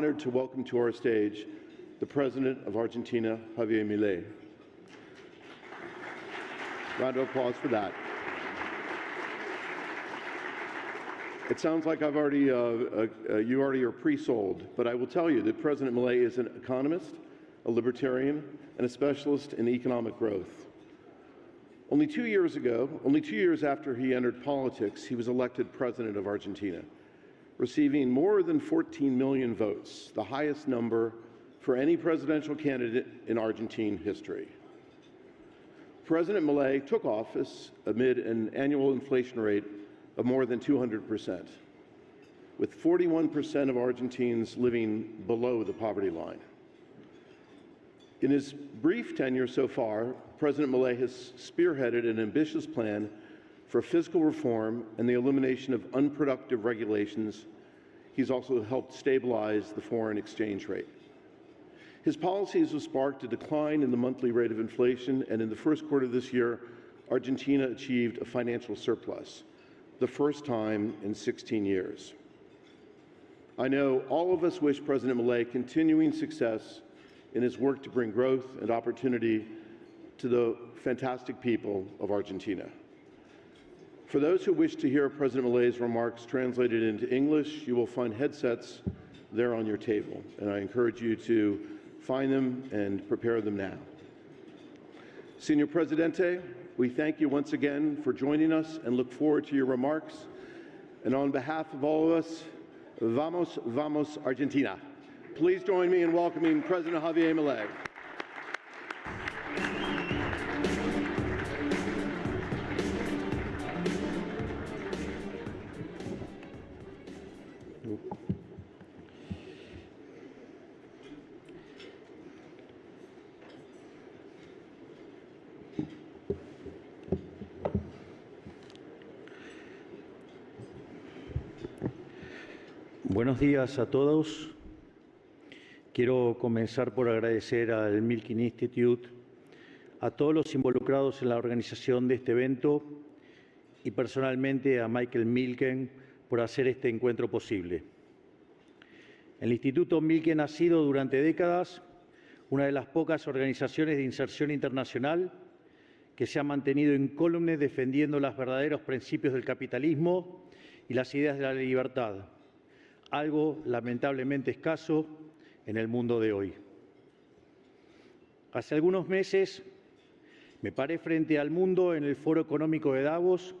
Honored to welcome to our stage the President of Argentina, Javier Milei. Round of applause for that. It sounds like I've already, you already are pre-sold, but I will tell you that President Milei is an economist, a libertarian, and a specialist in economic growth. Only 2 years after he entered politics, he was elected President of Argentina, receiving more than 14 million votes, the highest number for any presidential candidate in Argentine history. President Milei took office amid an annual inflation rate of more than 200%, with 41% of Argentines living below the poverty line. In his brief tenure so far, President Milei has spearheaded an ambitious plan for fiscal reform and the elimination of unproductive regulations. He's also helped stabilize the foreign exchange rate. His policies have sparked a decline in the monthly rate of inflation, and in the first quarter of this year, Argentina achieved a financial surplus, the first time in 16 years. I know all of us wish President Milei continuing success in his work to bring growth and opportunity to the fantastic people of Argentina. For those who wish to hear President Milei's remarks translated into English, you will find headsets there on your table, and I encourage you to find them and prepare them now. Señor Presidente, we thank you once again for joining us and look forward to your remarks. And on behalf of all of us, vamos, vamos, Argentina. Please join me in welcoming President Javier Milei. Buenos días a todos. Quiero comenzar por agradecer al Milken Institute, a todos los involucrados en la organización de este evento y personalmente a Michael Milken por hacer este encuentro posible. El Instituto Milken ha sido durante décadas una de las pocas organizaciones de inserción internacional que se ha mantenido incólume defendiendo los verdaderos principios del capitalismo y las ideas de la libertad, algo lamentablemente escaso en el mundo de hoy. Hace algunos meses me paré frente al mundo en el Foro Económico de Davos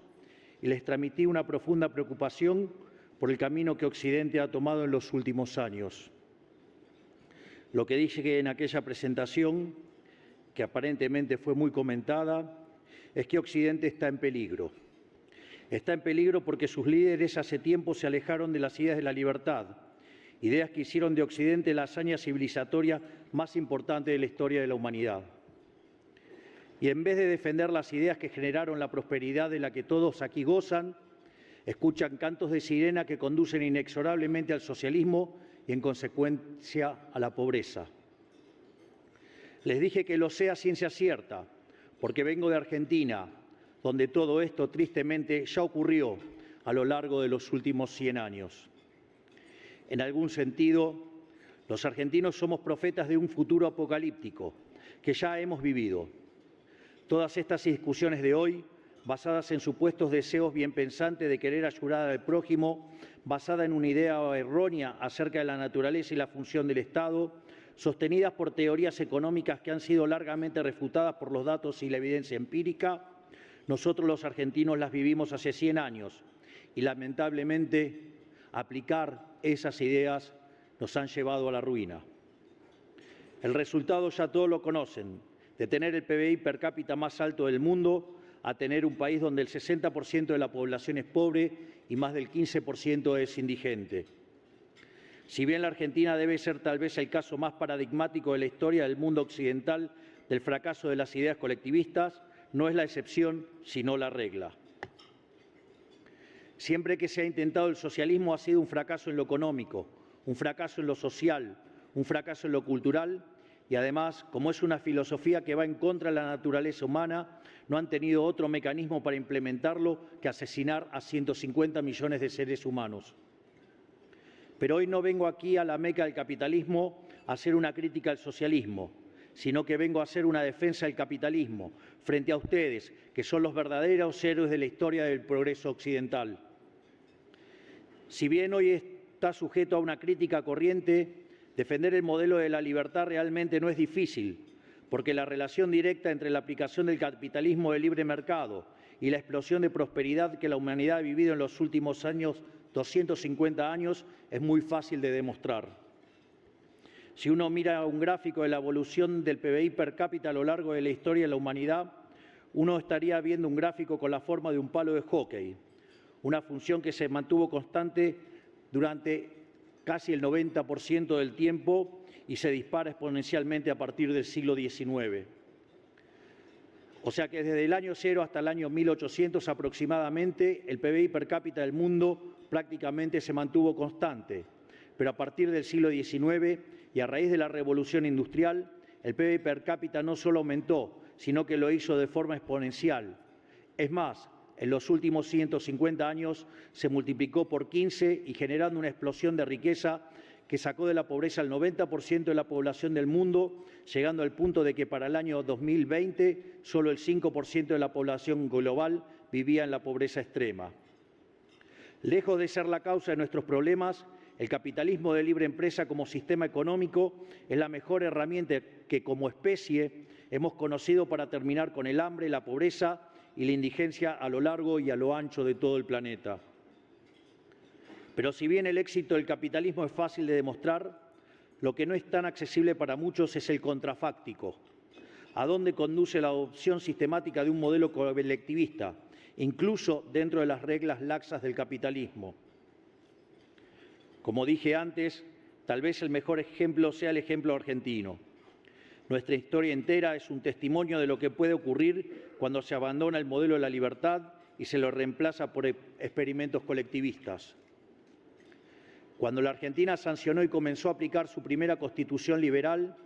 y les transmití una profunda preocupación por el camino que Occidente ha tomado en los últimos años. Lo que dije en aquella presentación, que aparentemente fue muy comentada, es que Occidente está en peligro. Está en peligro porque sus líderes hace tiempo se alejaron de las ideas de la libertad, ideas que hicieron de Occidente la hazaña civilizatoria más importante de la historia de la humanidad. Y en vez de defender las ideas que generaron la prosperidad de la que todos aquí gozan, escuchan cantos de sirena que conducen inexorablemente al socialismo y, en consecuencia, a la pobreza. Les dije que lo sé a ciencia cierta, porque vengo de Argentina, donde todo esto tristemente ya ocurrió a lo largo de los últimos 100 años. En algún sentido, los argentinos somos profetas de un futuro apocalíptico que ya hemos vivido. Todas estas discusiones de hoy, basadas en supuestos deseos bien pensantes de querer ayudar al prójimo, basada en una idea errónea acerca de la naturaleza y la función del Estado, sostenidas por teorías económicas que han sido largamente refutadas por los datos y la evidencia empírica, nosotros los argentinos las vivimos hace 100 años y lamentablemente aplicar esas ideas nos han llevado a la ruina. El resultado ya todos lo conocen, de tener el PBI per cápita más alto del mundo a tener un país donde el 60% de la población es pobre y más del 15% es indigente. Si bien la Argentina debe ser tal vez el caso más paradigmático de la historia del mundo occidental del fracaso de las ideas colectivistas, no es la excepción, sino la regla. Siempre que se ha intentado el socialismo ha sido un fracaso en lo económico, un fracaso en lo social, un fracaso en lo cultural y además, como es una filosofía que va en contra de la naturaleza humana, no han tenido otro mecanismo para implementarlo que asesinar a 150 millones de seres humanos. Pero hoy no vengo aquí a la meca del capitalismo a hacer una crítica al socialismo, sino que vengo a hacer una defensa del capitalismo frente a ustedes, que son los verdaderos héroes de la historia del progreso occidental. Si bien hoy está sujeto a una crítica corriente, defender el modelo de la libertad realmente no es difícil, porque la relación directa entre la aplicación del capitalismo de libre mercado y la explosión de prosperidad que la humanidad ha vivido en los últimos 250 años, es muy fácil de demostrar. Si uno mira un gráfico de la evolución del PBI per cápita a lo largo de la historia de la humanidad, uno estaría viendo un gráfico con la forma de un palo de hockey, una función que se mantuvo constante durante casi el 90% del tiempo y se dispara exponencialmente a partir del siglo XIX. O sea que desde el año 0 hasta el año 1800 aproximadamente, el PBI per cápita del mundo prácticamente se mantuvo constante, pero a partir del siglo XIX y a raíz de la revolución industrial, el PBI per cápita no solo aumentó, sino que lo hizo de forma exponencial. Es más, en los últimos 150 años se multiplicó por 15 y generando una explosión de riqueza que sacó de la pobreza al 90% de la población del mundo, llegando al punto de que para el año 2020 solo el 5% de la población global vivía en la pobreza extrema. Lejos de ser la causa de nuestros problemas, el capitalismo de libre empresa como sistema económico es la mejor herramienta que como especie hemos conocido para terminar con el hambre, la pobreza y la indigencia a lo largo y a lo ancho de todo el planeta. Pero si bien el éxito del capitalismo es fácil de demostrar, lo que no es tan accesible para muchos es el contrafáctico. ¿A dónde conduce la adopción sistemática de un modelo colectivista, incluso dentro de las reglas laxas del capitalismo? Como dije antes, tal vez el mejor ejemplo sea el ejemplo argentino. Nuestra historia entera es un testimonio de lo que puede ocurrir cuando se abandona el modelo de la libertad y se lo reemplaza por experimentos colectivistas. Cuando la Argentina sancionó y comenzó a aplicar su primera constitución liberal,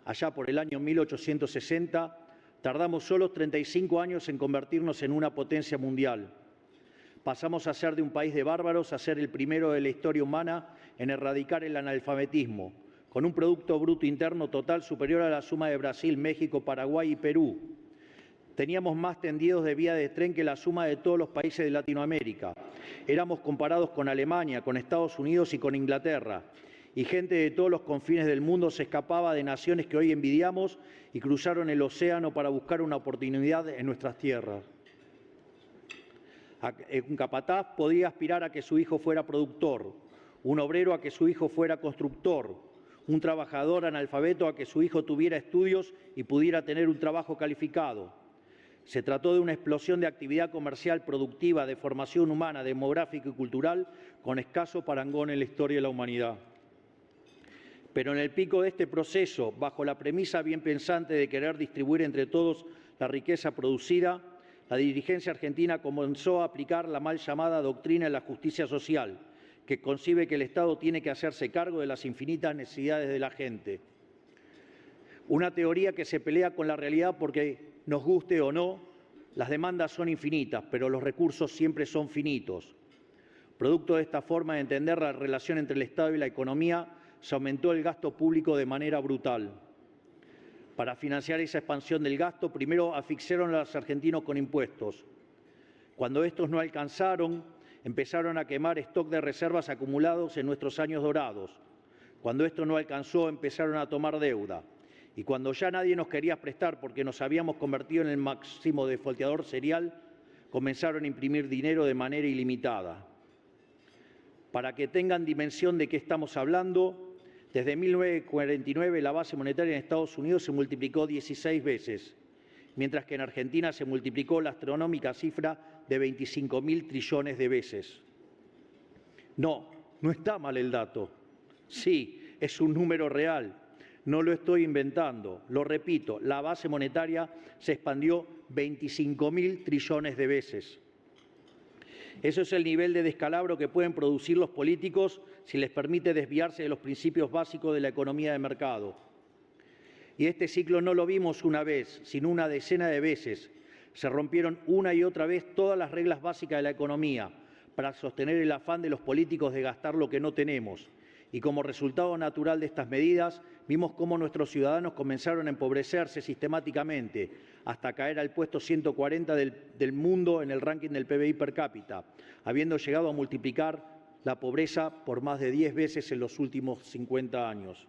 allá por el año 1860, tardamos solo 35 años en convertirnos en una potencia mundial. Pasamos a ser de un país de bárbaros a ser el primero de la historia humana en erradicar el analfabetismo, con un Producto Bruto Interno total superior a la suma de Brasil, México, Paraguay y Perú. Teníamos más tendidos de vía de tren que la suma de todos los países de Latinoamérica. Éramos comparados con Alemania, con Estados Unidos y con Inglaterra. Y gente de todos los confines del mundo se escapaba de naciones que hoy envidiamos y cruzaron el océano para buscar una oportunidad en nuestras tierras. Un capataz podía aspirar a que su hijo fuera productor, un obrero a que su hijo fuera constructor, un trabajador analfabeto a que su hijo tuviera estudios y pudiera tener un trabajo calificado. Se trató de una explosión de actividad comercial productiva, de formación humana, demográfica y cultural, con escaso parangón en la historia de la humanidad. Pero en el pico de este proceso, bajo la premisa bien pensante de querer distribuir entre todos la riqueza producida, la dirigencia argentina comenzó a aplicar la mal llamada doctrina de la justicia social, que concibe que el Estado tiene que hacerse cargo de las infinitas necesidades de la gente. Una teoría que se pelea con la realidad porque, nos guste o no, las demandas son infinitas, pero los recursos siempre son finitos. Producto de esta forma de entender la relación entre el Estado y la economía, se aumentó el gasto público de manera brutal. Para financiar esa expansión del gasto, primero asfixiaron a los argentinos con impuestos. Cuando estos no alcanzaron, empezaron a quemar stock de reservas acumulados en nuestros años dorados. Cuando esto no alcanzó, empezaron a tomar deuda. Y cuando ya nadie nos quería prestar porque nos habíamos convertido en el máximo defolteador serial, comenzaron a imprimir dinero de manera ilimitada. Para que tengan dimensión de qué estamos hablando, desde 1949 la base monetaria en Estados Unidos se multiplicó 16 veces, mientras que en Argentina se multiplicó la astronómica cifra de 25.000 trillones de veces. No está mal el dato. Sí, es un número real. No lo estoy inventando, lo repito, la base monetaria se expandió 25.000 trillones de veces. Eso es el nivel de descalabro que pueden producir los políticos si les permite desviarse de los principios básicos de la economía de mercado. Y este ciclo no lo vimos una vez, sino una decena de veces. Se rompieron una y otra vez todas las reglas básicas de la economía para sostener el afán de los políticos de gastar lo que no tenemos y como resultado natural de estas medidas vimos cómo nuestros ciudadanos comenzaron a empobrecerse sistemáticamente hasta caer al puesto 140 del mundo en el ranking del PBI per cápita, habiendo llegado a multiplicar la pobreza por más de 10 veces en los últimos 50 años.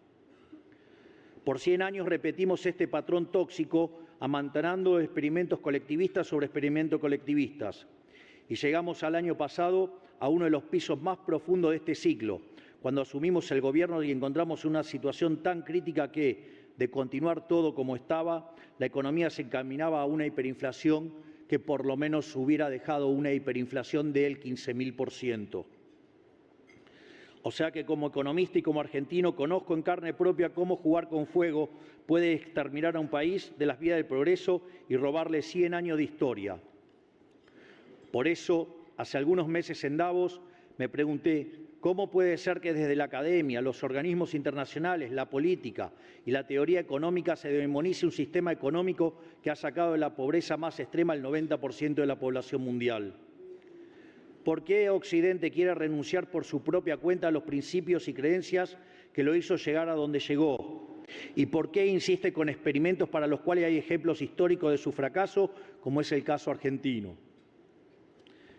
Por 100 años repetimos este patrón tóxico, amantanando experimentos colectivistas sobre experimentos colectivistas. Y llegamos al año pasado a uno de los pisos más profundos de este ciclo, cuando asumimos el gobierno y encontramos una situación tan crítica que, de continuar todo como estaba, la economía se encaminaba a una hiperinflación que por lo menos hubiera dejado una hiperinflación del 15.000%. O sea que como economista y como argentino conozco en carne propia cómo jugar con fuego puede exterminar a un país de las vías del progreso y robarle 100 años de historia. Por eso, hace algunos meses en Davos me pregunté cómo puede ser que desde la academia, los organismos internacionales, la política y la teoría económica se demonice un sistema económico que ha sacado de la pobreza más extrema al 90% de la población mundial. ¿Por qué Occidente quiere renunciar por su propia cuenta a los principios y creencias que lo hizo llegar a donde llegó? ¿Y por qué insiste con experimentos para los cuales hay ejemplos históricos de su fracaso, como es el caso argentino?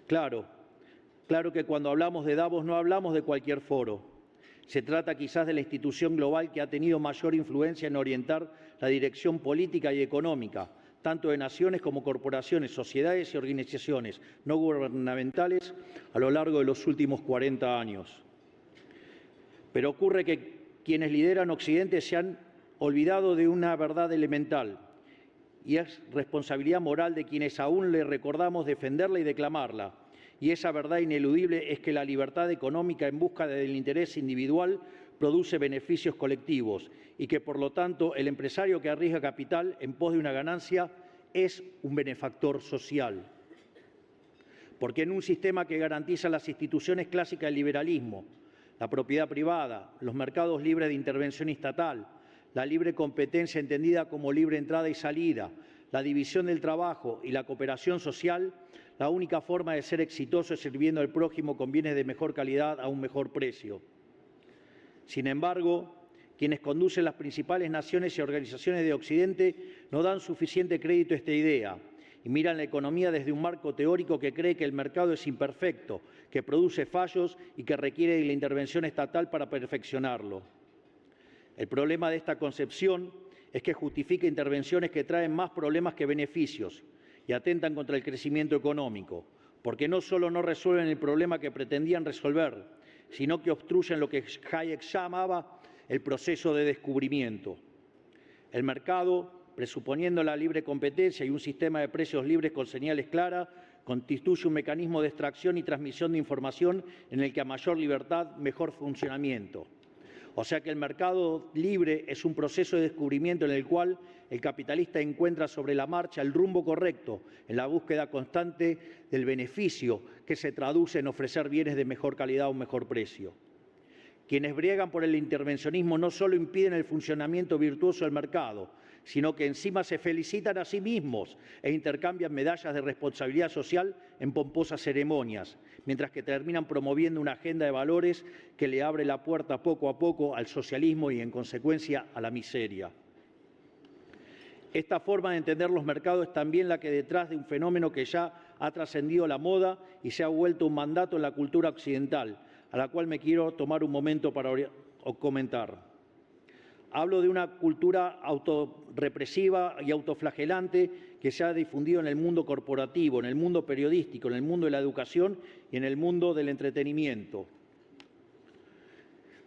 Claro que cuando hablamos de Davos no hablamos de cualquier foro. Se trata quizás de la institución global que ha tenido mayor influencia en orientar la dirección política y económica, tanto de naciones como corporaciones, sociedades y organizaciones no gubernamentales a lo largo de los últimos 40 años. Pero ocurre que quienes lideran Occidente se han olvidado de una verdad elemental, y es responsabilidad moral de quienes aún le recordamos defenderla y declamarla. Y esa verdad ineludible es que la libertad económica en busca del interés individual produce beneficios colectivos y que, por lo tanto, el empresario que arriesga capital en pos de una ganancia es un benefactor social. Porque en un sistema que garantiza las instituciones clásicas del liberalismo, la propiedad privada, los mercados libres de intervención estatal, la libre competencia entendida como libre entrada y salida, la división del trabajo y la cooperación social, la única forma de ser exitoso es sirviendo al prójimo con bienes de mejor calidad a un mejor precio. Sin embargo, quienes conducen las principales naciones y organizaciones de Occidente no dan suficiente crédito a esta idea y miran la economía desde un marco teórico que cree que el mercado es imperfecto, que produce fallos y que requiere de la intervención estatal para perfeccionarlo. El problema de esta concepción es que justifica intervenciones que traen más problemas que beneficios y atentan contra el crecimiento económico, porque no solo no resuelven el problema que pretendían resolver, sino que obstruyen lo que Hayek llamaba el proceso de descubrimiento. El mercado, presuponiendo la libre competencia y un sistema de precios libres con señales claras, constituye un mecanismo de extracción y transmisión de información en el que a mayor libertad, mejor funcionamiento. O sea que el mercado libre es un proceso de descubrimiento en el cual el capitalista encuentra sobre la marcha el rumbo correcto en la búsqueda constante del beneficio que se traduce en ofrecer bienes de mejor calidad a un mejor precio. Quienes briegan por el intervencionismo no solo impiden el funcionamiento virtuoso del mercado, sino que encima se felicitan a sí mismos e intercambian medallas de responsabilidad social en pomposas ceremonias, mientras que terminan promoviendo una agenda de valores que le abre la puerta poco a poco al socialismo y, en consecuencia, a la miseria. Esta forma de entender los mercados es también la que detrás de un fenómeno que ya ha trascendido la moda y se ha vuelto un mandato en la cultura occidental, a la cual me quiero tomar un momento para comentar. Hablo de una cultura autorrepresiva y autoflagelante que se ha difundido en el mundo corporativo, en el mundo periodístico, en el mundo de la educación y en el mundo del entretenimiento.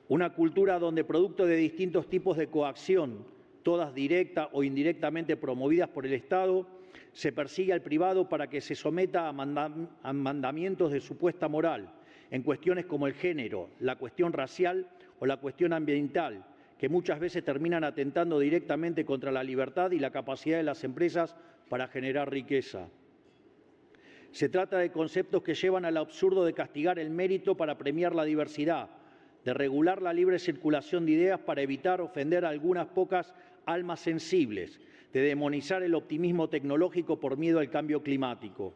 Una cultura donde, producto de distintos tipos de coacción, todas directa o indirectamente promovidas por el Estado, se persigue al privado para que se someta a mandamientos de supuesta moral en cuestiones como el género, la cuestión racial o la cuestión ambiental, que muchas veces terminan atentando directamente contra la libertad y la capacidad de las empresas para generar riqueza. Se trata de conceptos que llevan al absurdo de castigar el mérito para premiar la diversidad, de regular la libre circulación de ideas para evitar ofender a algunas pocas almas sensibles, de demonizar el optimismo tecnológico por miedo al cambio climático.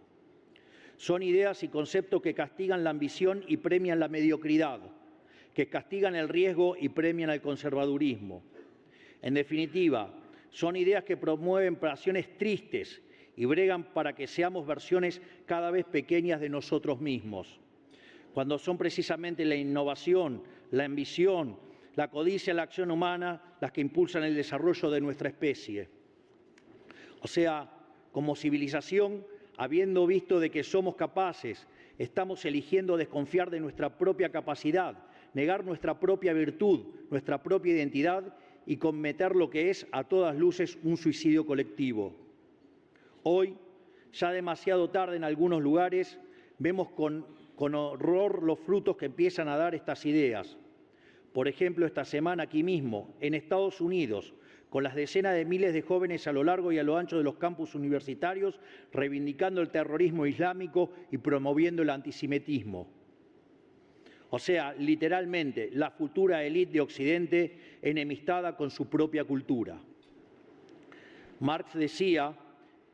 Son ideas y conceptos que castigan la ambición y premian la mediocridad, que castigan el riesgo y premian el conservadurismo. En definitiva, son ideas que promueven pasiones tristes y bregan para que seamos versiones cada vez pequeñas de nosotros mismos, cuando son precisamente la innovación, la ambición, la codicia y la acción humana las que impulsan el desarrollo de nuestra especie. O sea, como civilización, habiendo visto de que somos capaces, estamos eligiendo desconfiar de nuestra propia capacidad, negar nuestra propia virtud, nuestra propia identidad y cometer lo que es, a todas luces, un suicidio colectivo. Hoy, ya demasiado tarde en algunos lugares, vemos con horror los frutos que empiezan a dar estas ideas. Por ejemplo, esta semana aquí mismo, en Estados Unidos, con las decenas de miles de jóvenes a lo largo y a lo ancho de los campus universitarios, reivindicando el terrorismo islámico y promoviendo el antisemitismo. O sea, literalmente, la futura élite de Occidente enemistada con su propia cultura. Marx decía,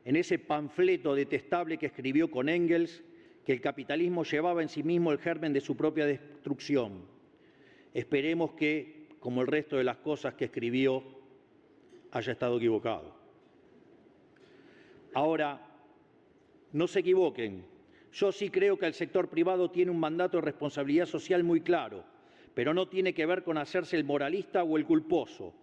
en ese panfleto detestable que escribió con Engels, que el capitalismo llevaba en sí mismo el germen de su propia destrucción. Esperemos que, como el resto de las cosas que escribió, haya estado equivocado. Ahora, no se equivoquen. Yo sí creo que el sector privado tiene un mandato de responsabilidad social muy claro, pero no tiene que ver con hacerse el moralista o el culposo.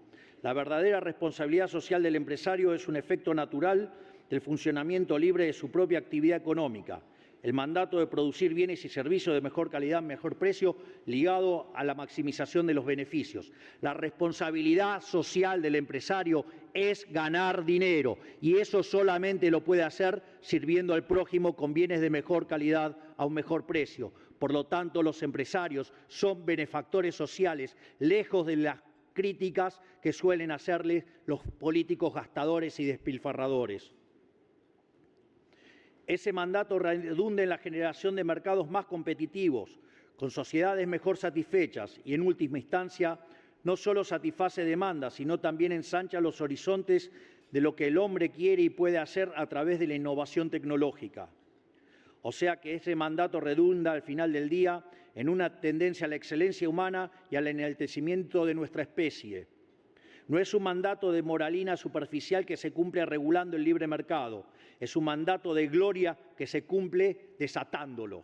La verdadera responsabilidad social del empresario es un efecto natural del funcionamiento libre de su propia actividad económica. El mandato de producir bienes y servicios de mejor calidad, mejor precio, ligado a la maximización de los beneficios. La responsabilidad social del empresario es ganar dinero y eso solamente lo puede hacer sirviendo al prójimo con bienes de mejor calidad a un mejor precio. Por lo tanto, los empresarios son benefactores sociales, lejos de las críticas que suelen hacerles los políticos gastadores y despilfarradores. Ese mandato redunda en la generación de mercados más competitivos, con sociedades mejor satisfechas y, en última instancia, no solo satisface demandas, sino también ensancha los horizontes de lo que el hombre quiere y puede hacer a través de la innovación tecnológica. O sea que ese mandato redunda, al final del día, en una tendencia a la excelencia humana y al enaltecimiento de nuestra especie. No es un mandato de moralina superficial que se cumple regulando el libre mercado, es un mandato de gloria que se cumple desatándolo.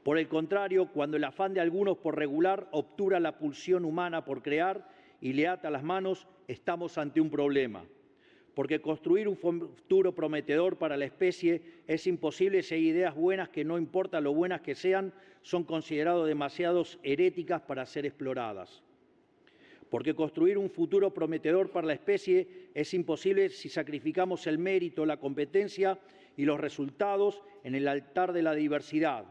Por el contrario, cuando el afán de algunos por regular obtura la pulsión humana por crear y le ata las manos, estamos ante un problema. Porque construir un futuro prometedor para la especie es imposible si hay ideas buenas que, no importa lo buenas que sean, son consideradas demasiado heréticas para ser exploradas. Porque construir un futuro prometedor para la especie es imposible si sacrificamos el mérito, la competencia y los resultados en el altar de la diversidad,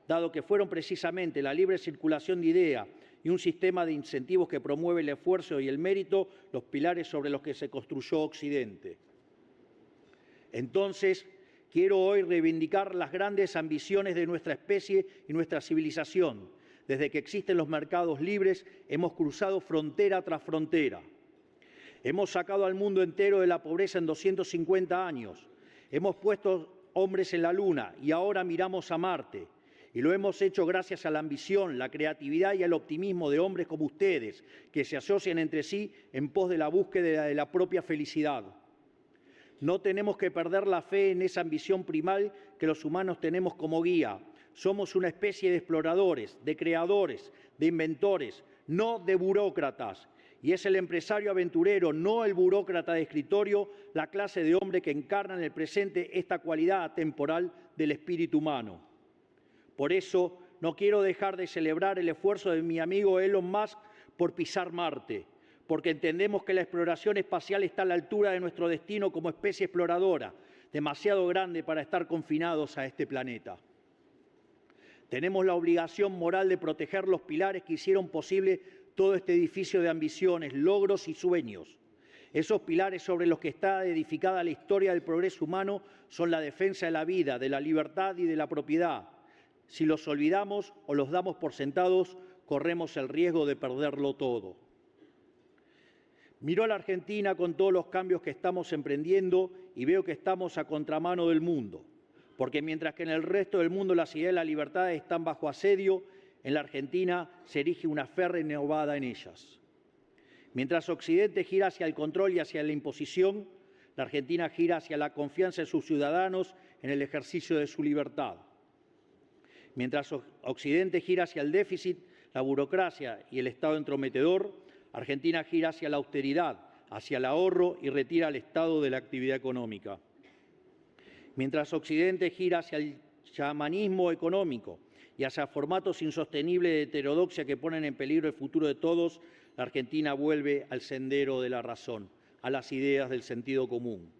dado que fueron precisamente la libre circulación de ideas y un sistema de incentivos que promueve el esfuerzo y el mérito los pilares sobre los que se construyó Occidente. Entonces, quiero hoy reivindicar las grandes ambiciones de nuestra especie y nuestra civilización. Desde que existen los mercados libres, hemos cruzado frontera tras frontera. Hemos sacado al mundo entero de la pobreza en 250 años. Hemos puesto hombres en la Luna y ahora miramos a Marte. Y lo hemos hecho gracias a la ambición, la creatividad y al optimismo de hombres como ustedes, que se asocian entre sí en pos de la búsqueda de la propia felicidad. No tenemos que perder la fe en esa ambición primal que los humanos tenemos como guía. Somos una especie de exploradores, de creadores, de inventores, no de burócratas. Y es el empresario aventurero, no el burócrata de escritorio, la clase de hombre que encarna en el presente esta cualidad atemporal del espíritu humano. Por eso, no quiero dejar de celebrar el esfuerzo de mi amigo Elon Musk por pisar Marte, porque entendemos que la exploración espacial está a la altura de nuestro destino como especie exploradora, demasiado grande para estar confinados a este planeta. Tenemos la obligación moral de proteger los pilares que hicieron posible todo este edificio de ambiciones, logros y sueños. Esos pilares sobre los que está edificada la historia del progreso humano son la defensa de la vida, de la libertad y de la propiedad. Si los olvidamos o los damos por sentados, corremos el riesgo de perderlo todo. Miro a la Argentina con todos los cambios que estamos emprendiendo y veo que estamos a contramano del mundo. Porque mientras que en el resto del mundo las ideas de la libertad están bajo asedio, En la Argentina se erige una fe renovada en ellas. Mientras Occidente gira hacia el control y hacia la imposición, la Argentina gira hacia la confianza en sus ciudadanos en el ejercicio de su libertad. Mientras Occidente gira hacia el déficit, la burocracia y el Estado entrometedor, Argentina gira hacia la austeridad, hacia el ahorro y retira al Estado de la actividad económica. Mientras Occidente gira hacia el chamanismo económico y hacia formatos insostenibles de heterodoxia que ponen en peligro el futuro de todos, la Argentina vuelve al sendero de la razón, a las ideas del sentido común.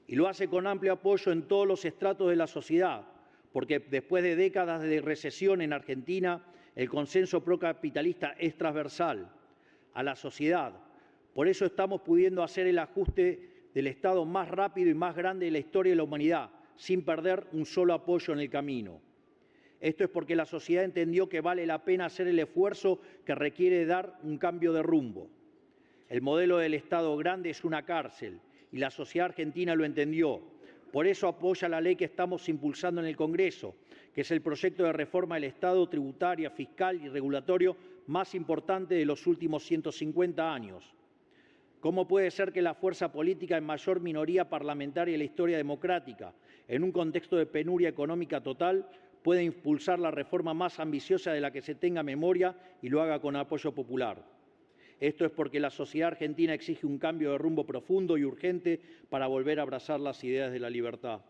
Y lo hace con amplio apoyo en todos los estratos de la sociedad, porque después de décadas de recesión en Argentina, el consenso procapitalista es transversal a la sociedad. Por eso estamos pudiendo hacer el ajuste del Estado más rápido y más grande de la historia de la humanidad, sin perder un solo apoyo en el camino. Esto es porque la sociedad entendió que vale la pena hacer el esfuerzo que requiere dar un cambio de rumbo. El modelo del Estado grande es una cárcel y la sociedad argentina lo entendió. Por eso apoya la ley que estamos impulsando en el Congreso, que es el proyecto de reforma del Estado tributaria, fiscal y regulatorio más importante de los últimos 150 años. ¿Cómo puede ser que la fuerza política en mayor minoría parlamentaria de la historia democrática, en un contexto de penuria económica total, pueda impulsar la reforma más ambiciosa de la que se tenga memoria y lo haga con apoyo popular? Esto es porque la sociedad argentina exige un cambio de rumbo profundo y urgente para volver a abrazar las ideas de la libertad.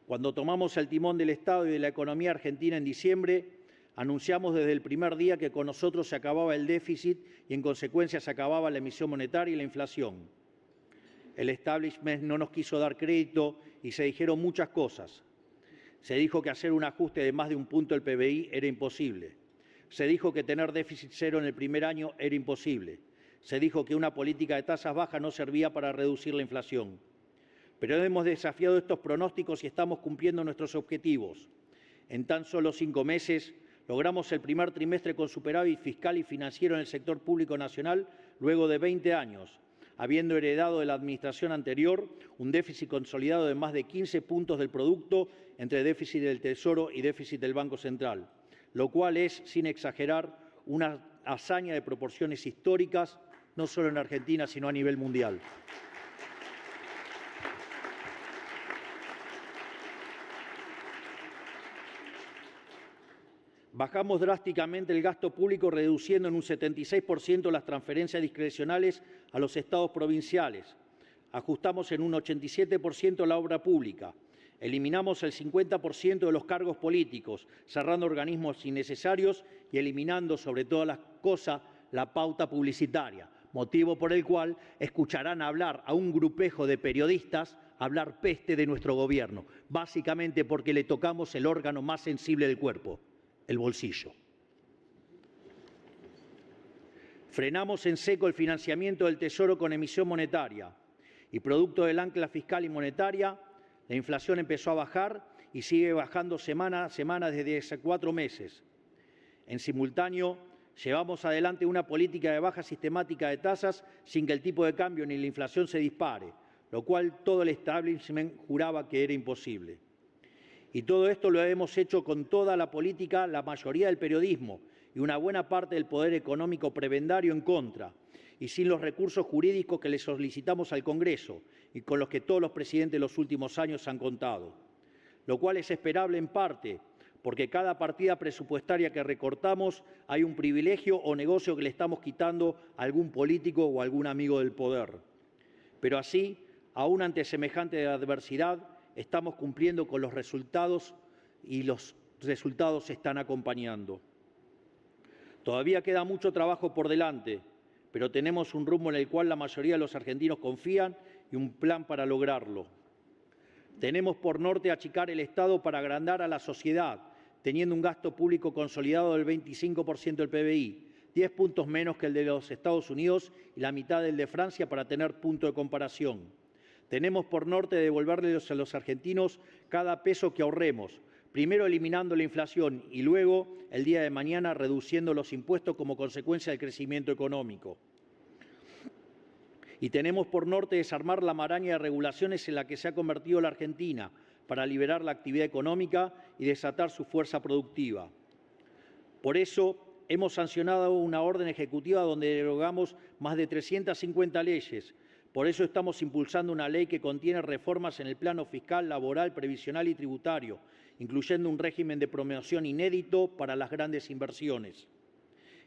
Cuando tomamos el timón del Estado y de la economía argentina en diciembre, anunciamos desde el primer día que con nosotros se acababa el déficit y en consecuencia se acababa la emisión monetaria y la inflación. El establishment no nos quiso dar crédito y se dijeron muchas cosas. Se dijo que hacer un ajuste de más de un punto del PBI era imposible. Se dijo que tener déficit cero en el primer año era imposible. Se dijo que una política de tasas bajas no servía para reducir la inflación. Pero hemos desafiado estos pronósticos y estamos cumpliendo nuestros objetivos. En tan solo 5 meses logramos el primer trimestre con superávit fiscal y financiero en el sector público nacional luego de 20 años, habiendo heredado de la administración anterior un déficit consolidado de más de 15 puntos del producto entre déficit del Tesoro y déficit del Banco Central, lo cual es, sin exagerar, una hazaña de proporciones históricas, no solo en Argentina, sino a nivel mundial. Bajamos drásticamente el gasto público, reduciendo en un 76% las transferencias discrecionales a los estados provinciales. Ajustamos en un 87% la obra pública. Eliminamos el 50% de los cargos políticos, cerrando organismos innecesarios y eliminando, sobre todas las cosas, la pauta publicitaria, motivo por el cual escucharán hablar a un grupejo de periodistas hablar peste de nuestro gobierno, básicamente porque le tocamos el órgano más sensible del cuerpo, el bolsillo. Frenamos en seco el financiamiento del Tesoro con emisión monetaria y producto del ancla fiscal y monetaria, la inflación empezó a bajar y sigue bajando semana a semana desde hace 4 meses. En simultáneo, llevamos adelante una política de baja sistemática de tasas sin que el tipo de cambio ni la inflación se dispare, lo cual todo el establishment juraba que era imposible. Y todo esto lo hemos hecho con toda la política, la mayoría del periodismo y una buena parte del poder económico prebendario en contra, y sin los recursos jurídicos que le solicitamos al Congreso y con los que todos los presidentes de los últimos años han contado. Lo cual es esperable en parte, porque cada partida presupuestaria que recortamos hay un privilegio o negocio que le estamos quitando a algún político o a algún amigo del poder. Pero así, aún ante semejante adversidad, estamos cumpliendo con los resultados y los resultados se están acompañando. Todavía queda mucho trabajo por delante, pero tenemos un rumbo en el cual la mayoría de los argentinos confían y un plan para lograrlo. Tenemos por norte achicar el Estado para agrandar a la sociedad, teniendo un gasto público consolidado del 25% del PBI, 10 puntos menos que el de los Estados Unidos y la mitad del de Francia para tener punto de comparación. Tenemos por norte devolverles a los argentinos cada peso que ahorremos, primero eliminando la inflación y luego, el día de mañana, reduciendo los impuestos como consecuencia del crecimiento económico. Y tenemos por norte desarmar la maraña de regulaciones en la que se ha convertido la Argentina, para liberar la actividad económica y desatar su fuerza productiva. Por eso, hemos sancionado una orden ejecutiva donde derogamos más de 350 leyes. Por eso estamos impulsando una ley que contiene reformas en el plano fiscal, laboral, previsional y tributario, incluyendo un régimen de promoción inédito para las grandes inversiones.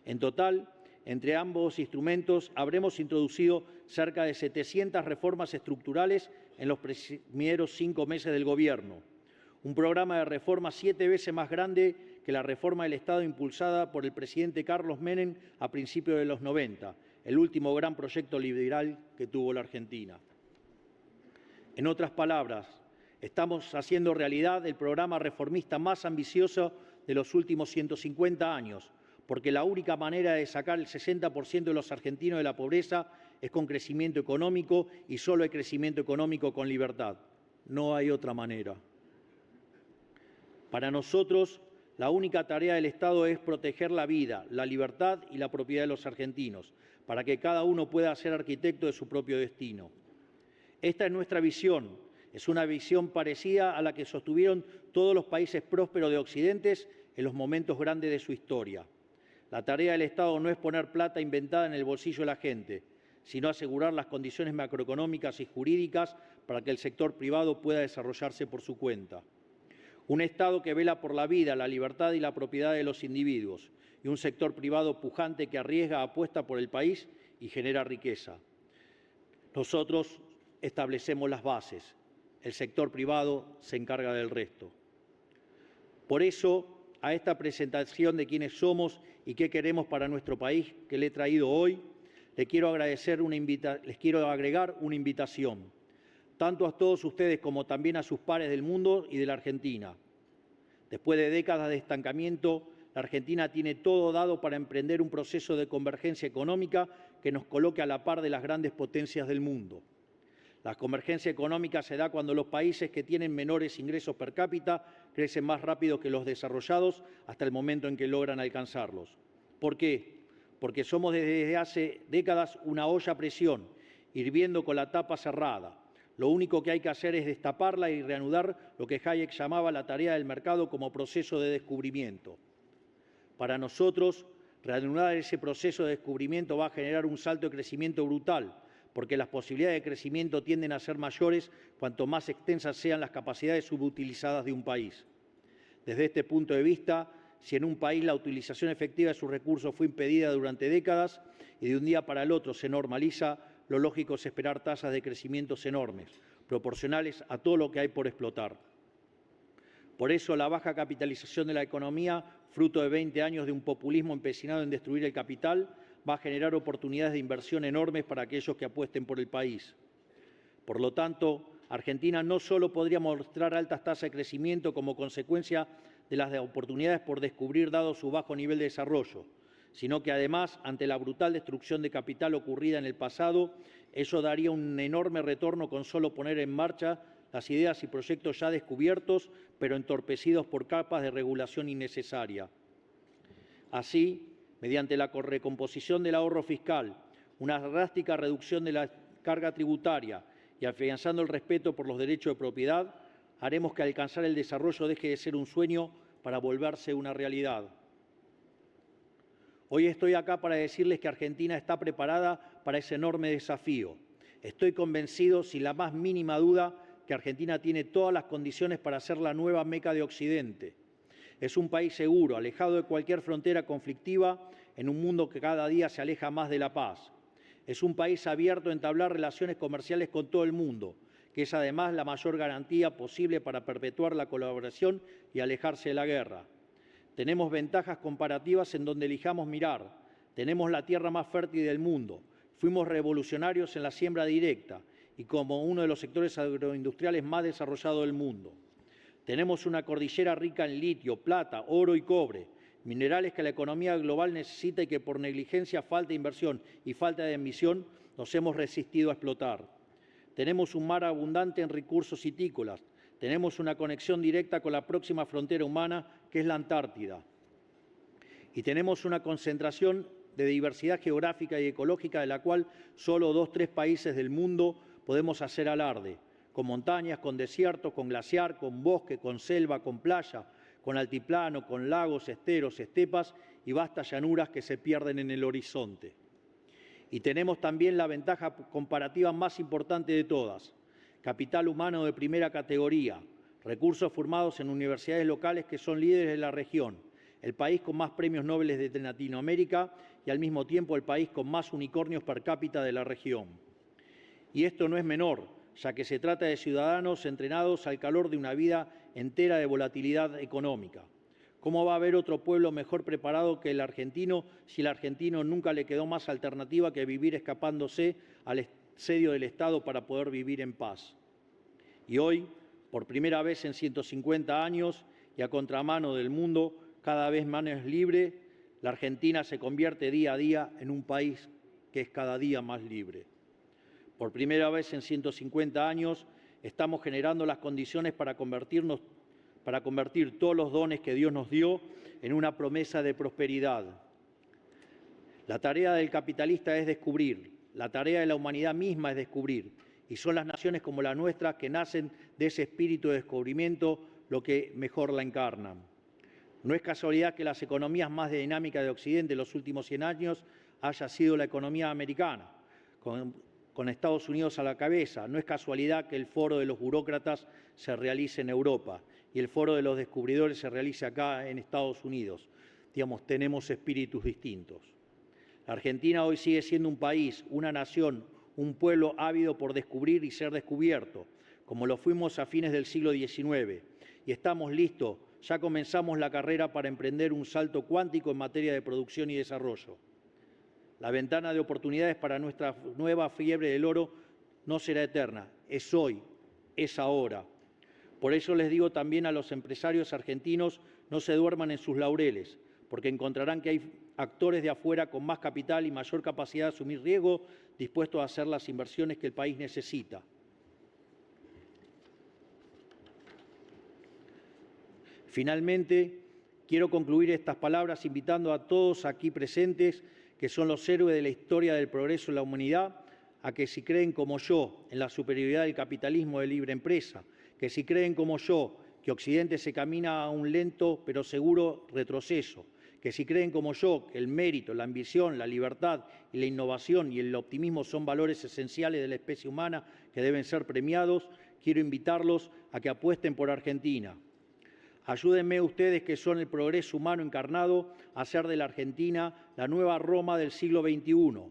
En total, entre ambos instrumentos habremos introducido cerca de 700 reformas estructurales en los primeros 5 meses del Gobierno. Un programa de reformas 7 veces más grande que la reforma del Estado impulsada por el presidente Carlos Menem a principios de los 90, el último gran proyecto liberal que tuvo la Argentina. En otras palabras, estamos haciendo realidad el programa reformista más ambicioso de los últimos 150 años, porque la única manera de sacar el 60% de los argentinos de la pobreza es con crecimiento económico y solo hay crecimiento económico con libertad. No hay otra manera. Para nosotros, la única tarea del Estado es proteger la vida, la libertad y la propiedad de los argentinos, para que cada uno pueda ser arquitecto de su propio destino. Esta es nuestra visión. Es una visión parecida a la que sostuvieron todos los países prósperos de Occidente en los momentos grandes de su historia. La tarea del Estado no es poner plata inventada en el bolsillo de la gente, sino asegurar las condiciones macroeconómicas y jurídicas para que el sector privado pueda desarrollarse por su cuenta. Un Estado que vela por la vida, la libertad y la propiedad de los individuos, y un sector privado pujante que arriesga, apuesta por el país y genera riqueza. Nosotros establecemos las bases, el sector privado se encarga del resto. Por eso, a esta presentación de quiénes somos y qué queremos para nuestro país que le he traído hoy, les quiero agregar una invitación, tanto a todos ustedes como también a sus pares del mundo y de la Argentina. Después de décadas de estancamiento, la Argentina tiene todo dado para emprender un proceso de convergencia económica que nos coloque a la par de las grandes potencias del mundo. La convergencia económica se da cuando los países que tienen menores ingresos per cápita crecen más rápido que los desarrollados hasta el momento en que logran alcanzarlos. ¿Por qué? Porque somos desde hace décadas una olla a presión, hirviendo con la tapa cerrada. Lo único que hay que hacer es destaparla y reanudar lo que Hayek llamaba la tarea del mercado como proceso de descubrimiento. Para nosotros, reanudar ese proceso de descubrimiento va a generar un salto de crecimiento brutal, porque las posibilidades de crecimiento tienden a ser mayores cuanto más extensas sean las capacidades subutilizadas de un país. Desde este punto de vista, si en un país la utilización efectiva de sus recursos fue impedida durante décadas y de un día para el otro se normaliza, lo lógico es esperar tasas de crecimientos enormes, proporcionales a todo lo que hay por explotar. Por eso, la baja capitalización de la economía, fruto de 20 años de un populismo empecinado en destruir el capital, va a generar oportunidades de inversión enormes para aquellos que apuesten por el país. Por lo tanto, Argentina no solo podría mostrar altas tasas de crecimiento como consecuencia de las oportunidades por descubrir dado su bajo nivel de desarrollo, sino que además, ante la brutal destrucción de capital ocurrida en el pasado, eso daría un enorme retorno con solo poner en marcha las ideas y proyectos ya descubiertos, pero entorpecidos por capas de regulación innecesaria. Así, mediante la recomposición del ahorro fiscal, una drástica reducción de la carga tributaria y afianzando el respeto por los derechos de propiedad, haremos que alcanzar el desarrollo deje de ser un sueño para volverse una realidad. Hoy estoy acá para decirles que Argentina está preparada para ese enorme desafío. Estoy convencido, sin la más mínima duda, que Argentina tiene todas las condiciones para ser la nueva Meca de Occidente. Es un país seguro, alejado de cualquier frontera conflictiva, en un mundo que cada día se aleja más de la paz. Es un país abierto a entablar relaciones comerciales con todo el mundo, que es además la mayor garantía posible para perpetuar la colaboración y alejarse de la guerra. Tenemos ventajas comparativas en donde elijamos mirar. Tenemos la tierra más fértil del mundo. Fuimos revolucionarios en la siembra directa y como uno de los sectores agroindustriales más desarrollados del mundo. Tenemos una cordillera rica en litio, plata, oro y cobre, minerales que la economía global necesita y que por negligencia, falta de inversión y falta de ambición nos hemos resistido a explotar. Tenemos un mar abundante en recursos citícolas. Tenemos una conexión directa con la próxima frontera humana, que es la Antártida. Y tenemos una concentración de diversidad geográfica y ecológica de la cual solo 2 o 3 países del mundo podemos hacer alarde, con montañas, con desiertos, con glaciar, con bosque, con selva, con playa, con altiplano, con lagos, esteros, estepas y vastas llanuras que se pierden en el horizonte. Y tenemos también la ventaja comparativa más importante de todas: capital humano de primera categoría, recursos formados en universidades locales que son líderes de la región, el país con más premios Nobel de Latinoamérica y al mismo tiempo el país con más unicornios per cápita de la región. Y esto no es menor, ya que se trata de ciudadanos entrenados al calor de una vida entera de volatilidad económica. ¿Cómo va a haber otro pueblo mejor preparado que el argentino si el argentino nunca le quedó más alternativa que vivir escapándose al asedio del Estado para poder vivir en paz? Y hoy, por primera vez en 150 años y a contramano del mundo cada vez más libre, la Argentina se convierte día a día en un país que es cada día más libre. Por primera vez en 150 años estamos generando las condiciones para convertir todos los dones que Dios nos dio en una promesa de prosperidad. La tarea del capitalista es descubrir, la tarea de la humanidad misma es descubrir, y son las naciones como la nuestra que nacen de ese espíritu de descubrimiento lo que mejor la encarnan. No es casualidad que las economías más dinámicas de Occidente en los últimos 100 años haya sido la economía americana, con Estados Unidos a la cabeza. No es casualidad que el foro de los burócratas se realice en Europa y el foro de los descubridores se realice acá en Estados Unidos. Digamos, tenemos espíritus distintos. La Argentina hoy sigue siendo un país, una nación, un pueblo ávido por descubrir y ser descubierto, como lo fuimos a fines del siglo XIX. Y estamos listos, ya comenzamos la carrera para emprender un salto cuántico en materia de producción y desarrollo. La ventana de oportunidades para nuestra nueva fiebre del oro no será eterna, es hoy, es ahora. Por eso les digo también a los empresarios argentinos: no se duerman en sus laureles, porque encontrarán que hay actores de afuera con más capital y mayor capacidad de asumir riesgo, dispuestos a hacer las inversiones que el país necesita. Finalmente, quiero concluir estas palabras invitando a todos aquí presentes, que son los héroes de la historia del progreso de la humanidad, a que si creen como yo en la superioridad del capitalismo de libre empresa, que si creen como yo que Occidente se camina a un lento pero seguro retroceso, que si creen como yo que el mérito, la ambición, la libertad y la innovación y el optimismo son valores esenciales de la especie humana que deben ser premiados, quiero invitarlos a que apuesten por Argentina. Ayúdenme ustedes, que son el progreso humano encarnado, a hacer de la Argentina la nueva Roma del siglo XXI,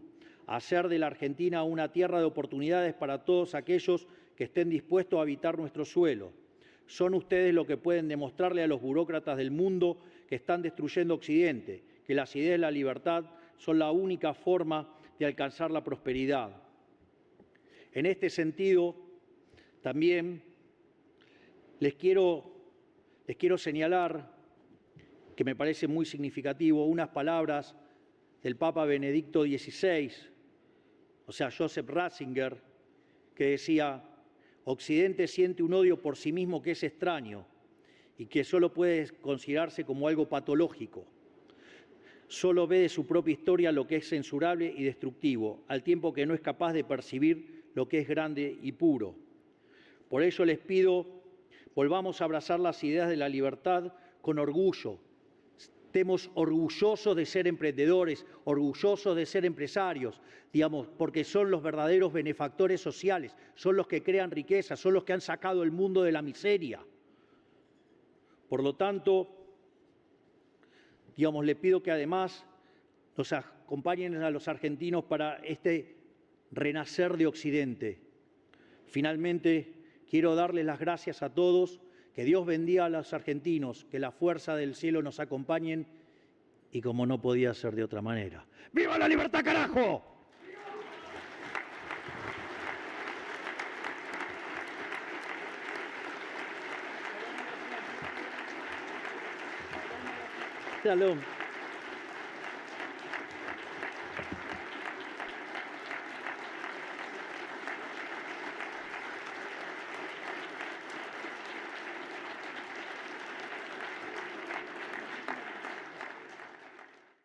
a hacer de la Argentina una tierra de oportunidades para todos aquellos que estén dispuestos a habitar nuestro suelo. Son ustedes los que pueden demostrarle a los burócratas del mundo que están destruyendo Occidente, que las ideas de la libertad son la única forma de alcanzar la prosperidad. En este sentido, también les quiero señalar, que me parece muy significativo, unas palabras del Papa Benedicto XVI, o sea, Joseph Ratzinger, que decía: Occidente siente un odio por sí mismo que es extraño y que solo puede considerarse como algo patológico. Solo ve de su propia historia lo que es censurable y destructivo, al tiempo que no es capaz de percibir lo que es grande y puro. Por ello les pido: volvamos a abrazar las ideas de la libertad con orgullo. Estemos orgullosos de ser emprendedores, orgullosos de ser empresarios, digamos, porque son los verdaderos benefactores sociales, son los que crean riqueza, son los que han sacado el mundo de la miseria. Por lo tanto, digamos, le pido que además nos acompañen a los argentinos para este renacer de Occidente. Finalmente, quiero darles las gracias a todos, que Dios bendiga a los argentinos, que la fuerza del cielo nos acompañen y, como no podía ser de otra manera, ¡viva la libertad, carajo! Salud.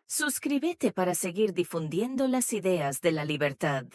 Suscríbete para seguir difundiendo las ideas de la libertad.